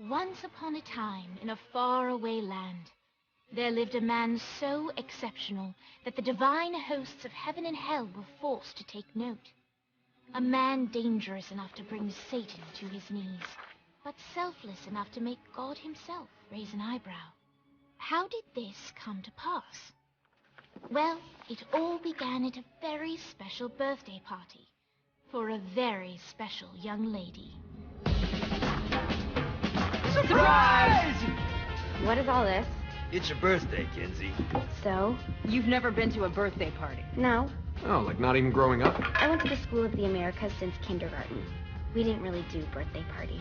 Once upon a time, in a faraway land, there lived a man so exceptional that the divine hosts of heaven and hell were forced to take note. A man dangerous enough to bring Satan to his knees, but selfless enough to make God himself raise an eyebrow. How did this come to pass? Well, it all began at a very special birthday party for a very special young lady. Surprise! What is all this? It's your birthday, Kinsey. So? You've never been to a birthday party? No. Oh, like not even growing up? I went to the School of the Americas since kindergarten. We didn't really do birthday parties.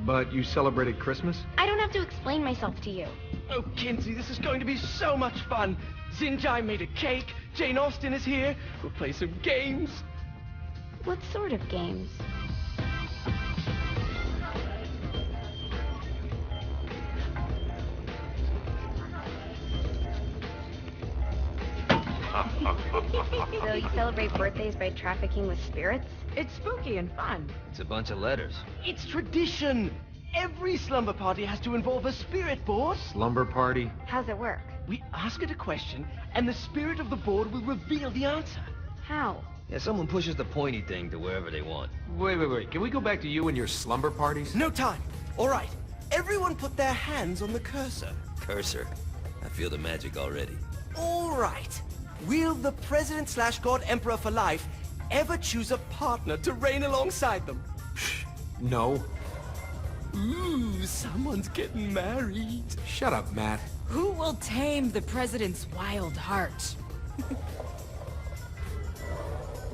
But you celebrated Christmas? I don't have to explain myself to you. Oh, Kinsey, this is going to be so much fun. Zinjai made a cake. Jane Austen is here. We'll play some games. What sort of games? So you celebrate birthdays by trafficking with spirits? It's spooky and fun. It's a bunch of letters. It's tradition. Every slumber party has to involve a spirit board. Slumber party? How's it work? We ask it a question, and the spirit of the board will reveal the answer. How? Yeah, someone pushes the pointy thing to wherever they want. Wait. Can we go back to you and your slumber parties? No time. All right. Everyone put their hands on the cursor. Cursor. I feel the magic already. All right. Will the President/God Emperor for life ever choose a partner to reign alongside them? No. Ooh, someone's getting married. Shut up, Matt. Who will tame the president's wild heart?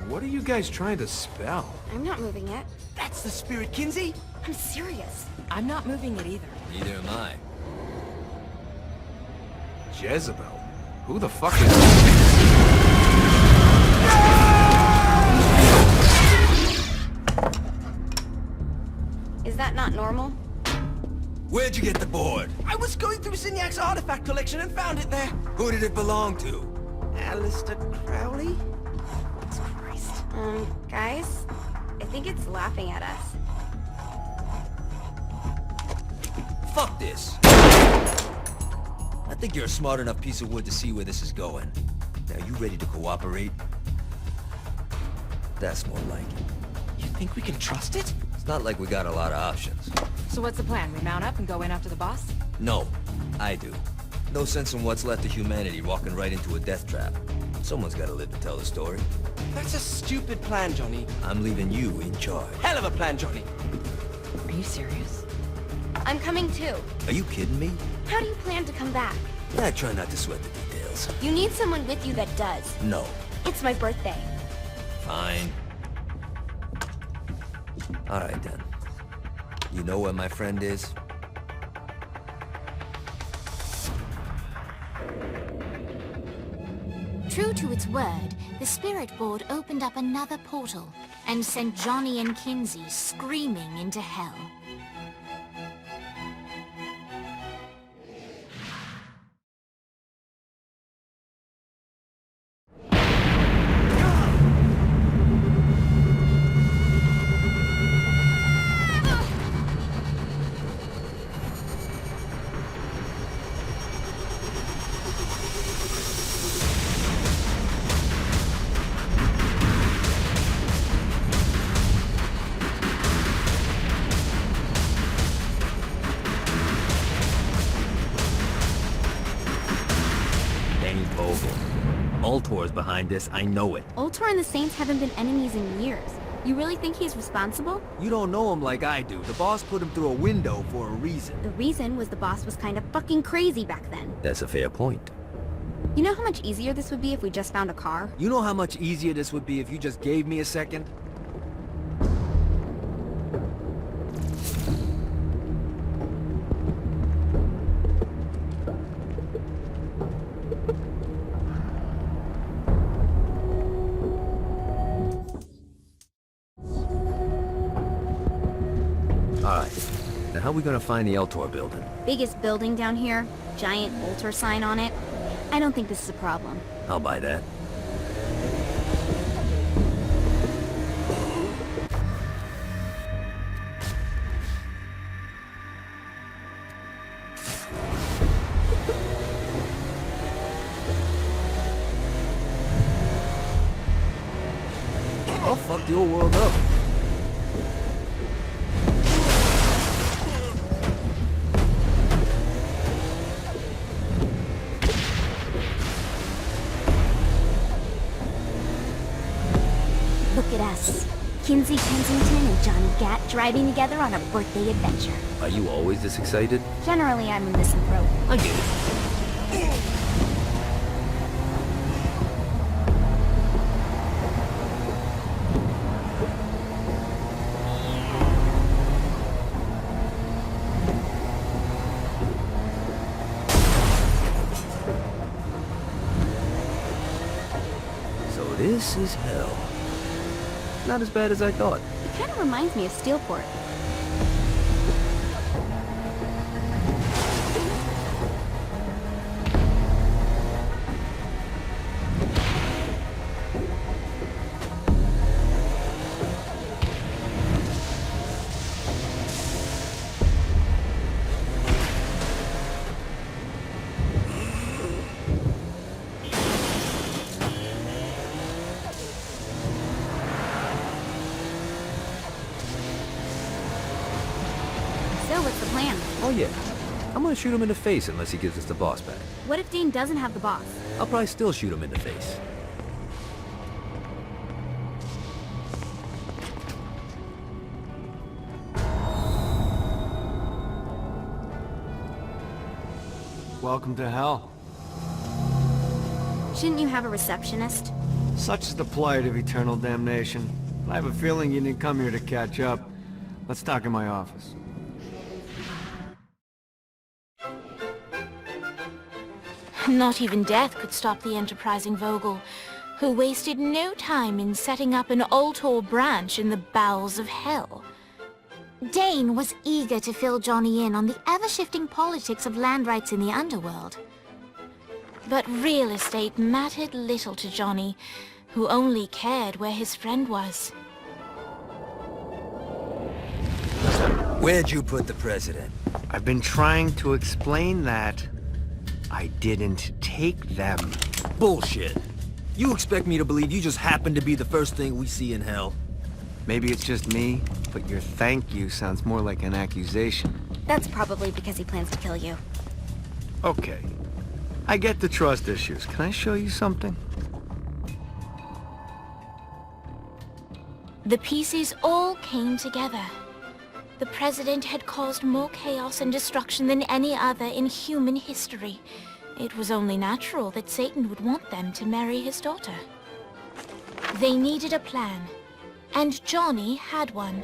What are you guys trying to spell? I'm not moving it. That's the spirit, Kinsey. I'm serious. I'm not moving it either. Neither am I. Jezebel? Who the fuck is... Is that not normal? Where'd you get the board? I was going through Signac's artifact collection and found it there. Who did it belong to? Alistair Crowley? Christ. Guys? I think it's laughing at us. Fuck this. I think you're a smart enough piece of wood to see where this is going. Now, you ready to cooperate? That's more like it. You think we can trust it? It's not like we got a lot of options. So what's the plan? We mount up and go in after the boss? No, I do. No sense in what's left of humanity walking right into a death trap. Someone's gotta live to tell the story. That's a stupid plan, Johnny. I'm leaving you in charge. Hell of a plan, Johnny. Are you serious? I'm coming too. Are you kidding me? How do you plan to come back? I try not to sweat the details. You need someone with you that does. No. It's my birthday. Fine. Alright then. You know where my friend is? True to its word, the spirit board opened up another portal and sent Johnny and Kinzie screaming into hell. Ultor's behind this, I know it. Ultor and the Saints haven't been enemies in years. You really think he's responsible? You don't know him like I do. The boss put him through a window for a reason. The reason was the boss was kind of fucking crazy back then. That's a fair point. You know how much easier this would be if we just found a car? You know how much easier this would be if you just gave me a second? How are we gonna find the Eltor building? Biggest building down here, giant Ultor sign on it. I don't think this is a problem. I'll buy that. your world up. Look at us. Kinzie Kensington and Johnny Gat driving together on a birthday adventure. Are you always this excited? Generally, I'm a misanthrope. I get it. So this is hell. Not as bad as I thought. It kind of reminds me of Steelport. So what's the plan? Oh yeah. I'm gonna shoot him in the face unless he gives us the boss back. What if Dane doesn't have the boss? I'll probably still shoot him in the face. Welcome to hell. Shouldn't you have a receptionist? Such is the plight of eternal damnation. I have a feeling you didn't come here to catch up. Let's talk in my office. Not even death could stop the enterprising Vogel, who wasted no time in setting up an Ultor branch in the bowels of hell. Dane was eager to fill Johnny in on the ever-shifting politics of land rights in the underworld. But real estate mattered little to Johnny, who only cared where his friend was. Where'd you put the president? I've been trying to explain that. I didn't take them. Bullshit. You expect me to believe you just happen to be the first thing we see in hell? Maybe it's just me, but your thank you sounds more like an accusation. That's probably because he plans to kill you. Okay. I get the trust issues. Can I show you something? The pieces all came together. The president had caused more chaos and destruction than any other in human history. It was only natural that Satan would want them to marry his daughter. They needed a plan, and Johnny had one.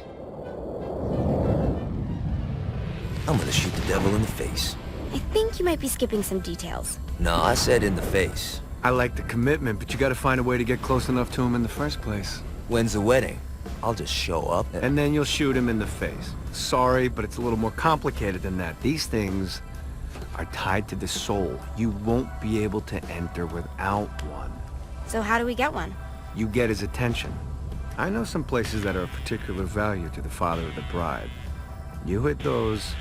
I'm gonna shoot the devil in the face. I think you might be skipping some details. No, I said in the face. I like the commitment, but you gotta find a way to get close enough to him in the first place. When's the wedding? I'll just show up And then you'll shoot him in the face. Sorry, but it's a little more complicated than that. These things are tied to the soul. You won't be able to enter without one. So how do we get one? You get his attention. I know some places that are of particular value to the father of the bride. You hit those,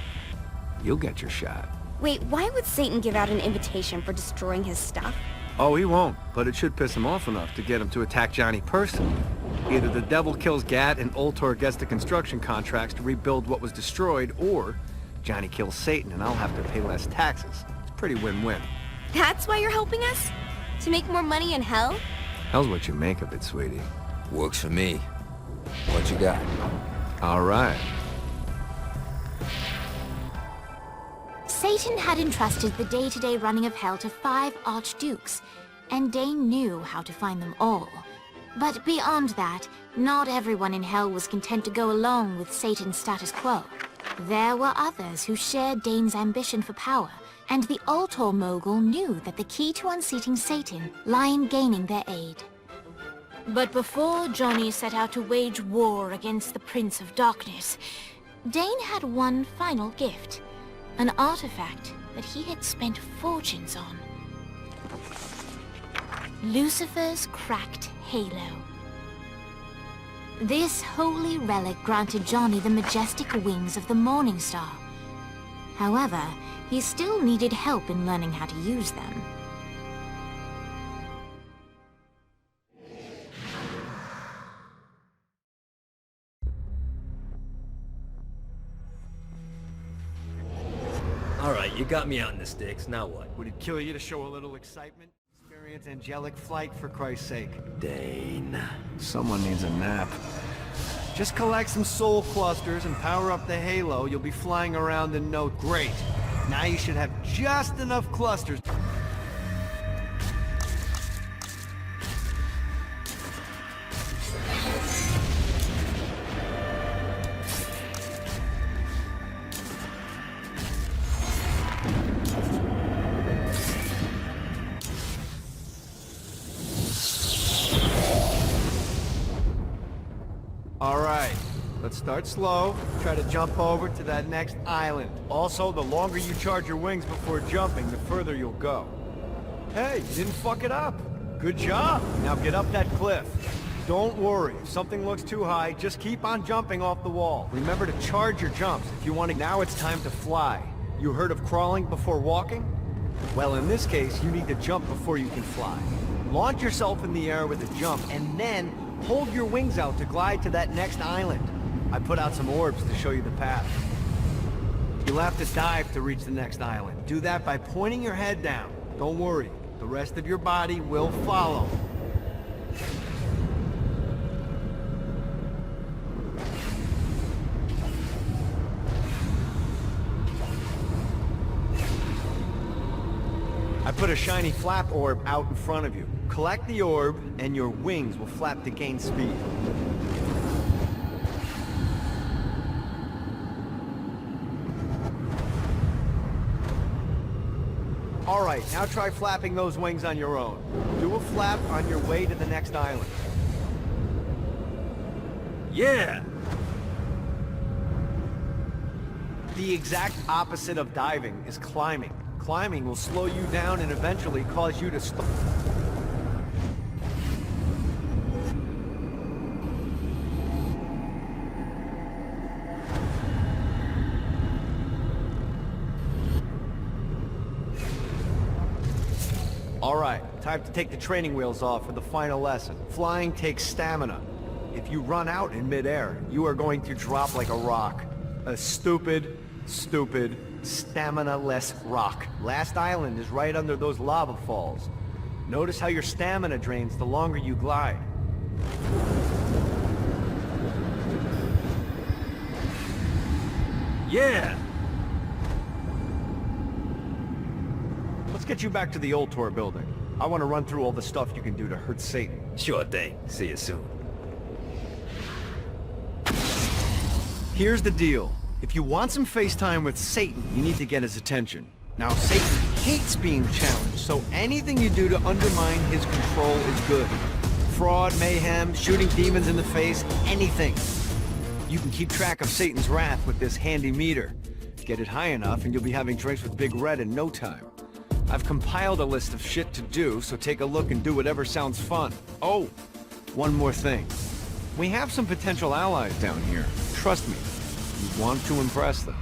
you'll get your shot. Wait, why would Satan give out an invitation for destroying his stuff? Oh, he won't, but it should piss him off enough to get him to attack Johnny personally. Either the devil kills Gat and Ultor gets the construction contracts to rebuild what was destroyed, or Johnny kills Satan and I'll have to pay less taxes. It's pretty win-win. That's why you're helping us? To make more money in hell? Hell's what you make of it, sweetie. Works for me. What you got? All right. Satan had entrusted the day-to-day running of hell to 5 archdukes, and Dane knew how to find them all. But beyond that, not everyone in hell was content to go along with Satan's status quo. There were others who shared Dane's ambition for power, and the Ultor mogul knew that the key to unseating Satan lay in gaining their aid. But before Johnny set out to wage war against the Prince of Darkness, Dane had one final gift, an artifact that he had spent fortunes on. Lucifer's cracked halo. This holy relic granted Johnny the majestic wings of the Morning Star. However, he still needed help in learning how to use them. Alright, you got me out in the sticks, now what? Would it kill you to show a little excitement? Experience angelic flight, for Christ's sake. Dane. Someone needs a nap. Just collect some soul clusters and power up the halo. You'll be flying around in no... Great. Now you should have just enough clusters. Alright, let's start slow. Try to jump over to that next island. Also, the longer you charge your wings before jumping, the further you'll go. Hey, you didn't fuck it up. Good job. Now get up that cliff. Don't worry, if something looks too high, just keep on jumping off the wall. Remember to charge your jumps if you want to... Now it's time to fly. You heard of crawling before walking? Well, in this case, you need to jump before you can fly. Launch yourself in the air with a jump, and then hold your wings out to glide to that next island. I put out some orbs to show you the path. You'll have to dive to reach the next island. Do that by pointing your head down. Don't worry, the rest of your body will follow. I put a shiny flap orb out in front of you. Collect the orb, and your wings will flap to gain speed. Alright, now try flapping those wings on your own. Do a flap on your way to the next island. Yeah! The exact opposite of diving is climbing. Climbing will slow you down and eventually cause you to stop. Alright, time to take the training wheels off for the final lesson. Flying takes stamina. If you run out in midair, you are going to drop like a rock. A stupid, stamina-less rock. Last island is right under those lava falls. Notice how your stamina drains the longer you glide. Yeah! Let's get you back to the old tour building. I want to run through all the stuff you can do to hurt Satan. Sure thing. See you soon. Here's the deal. If you want some FaceTime with Satan, you need to get his attention. Now, Satan hates being challenged, so anything you do to undermine his control is good. Fraud, mayhem, shooting demons in the face, anything. You can keep track of Satan's wrath with this handy meter. Get it high enough and you'll be having drinks with Big Red in no time. I've compiled a list of shit to do, so take a look and do whatever sounds fun. Oh, one more thing. We have some potential allies down here. Trust me, you want to impress them.